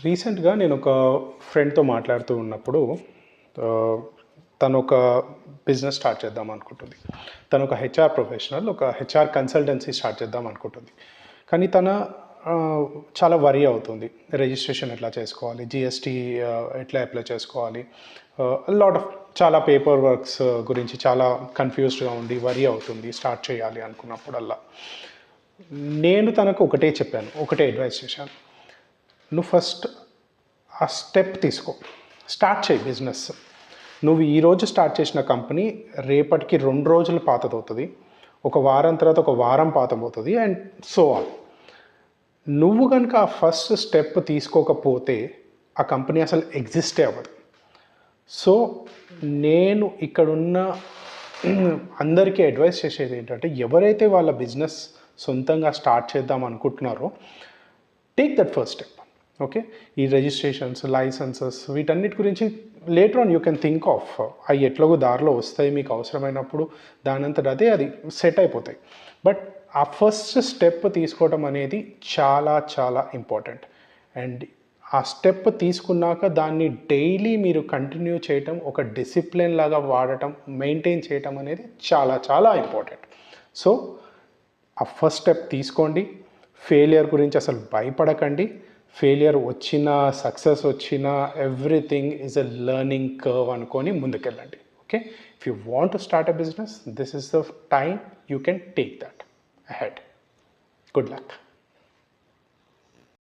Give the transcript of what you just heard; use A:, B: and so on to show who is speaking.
A: రీసెంట్గా నేను ఒక ఫ్రెండ్తో మాట్లాడుతూ ఉన్నప్పుడు తను ఒక బిజినెస్ స్టార్ట్ చేద్దాం అనుకుంటుంది. తను ఒక హెచ్ఆర్ ప్రొఫెషనల్, ఒక హెచ్ఆర్ కన్సల్టెన్సీ స్టార్ట్ చేద్దాం అనుకుంటుంది. కానీ తన చాలా వరీ అవుతుంది. రిజిస్ట్రేషన్ ఎట్లా చేసుకోవాలి, జిఎస్టీ ఎట్లా అప్లై చేసుకోవాలి, లాట్ ఆఫ్ చాలా పేపర్ వర్క్స్ గురించి చాలా కన్ఫ్యూజ్డ్గా ఉండి వరీ అవుతుంది స్టార్ట్ చేయాలి అనుకున్నప్పుడల్లా. నేను తనకు ఒకటే చెప్పాను, ఒకటే అడ్వైస్ చేశాను. నువ్వు ఫస్ట్ ఆ స్టెప్ తీసుకో, స్టార్ట్ చేయి బిజినెస్. నువ్వు ఈరోజు స్టార్ట్ చేసిన కంపెనీ రేపటికి 2 రోజులు పాతదవుతుంది, ఒక వారం తర్వాత ఒక వారం పాతమవుతుంది, అండ్ సో ఆన్. నువ్వు కనుక ఆ ఫస్ట్ స్టెప్ తీసుకోకపోతే ఆ కంపెనీ అసలు ఎగ్జిస్టే అవ్వదు. సో నేను ఇక్కడున్న అందరికీ అడ్వైస్ చేసేది ఏంటంటే, ఎవరైతే వాళ్ళ బిజినెస్ సొంతంగా స్టార్ట్ చేద్దాం అనుకుంటున్నారో take that first step. Okay, ఈ రిజిస్ట్రేషన్స్, లైసెన్సెస్, వీటన్నిటి గురించి later on you can think of. అవి ఎట్లాగో దారిలో వస్తాయి, మీకు అవసరమైనప్పుడు దానంతట అదే అది సెట్ అయిపోతాయి. బట్ ఆ ఫస్ట్ స్టెప్ తీసుకోవడం అనేది చాలా చాలా ఇంపార్టెంట్. అండ్ ఆ స్టెప్ తీసుకున్నాక దాన్ని డైలీ మీరు కంటిన్యూ చేయటం, ఒక డిసిప్లిన్ లాగా వాడటం, మెయింటైన్ చేయటం అనేది చాలా చాలా ఇంపార్టెంట్. సో ఆ ఫస్ట్ స్టెప్ తీసుకోండి. ఫెయిలియర్ గురించి అసలు భయపడకండి. ఫెయిలియర్ వచ్చినా, సక్సెస్ వచ్చినా, everything is a learning curve అనుకొని ముందుకెళ్ళండి. Okay, if you want to start a business, this is the time you can take that ahead. Good luck.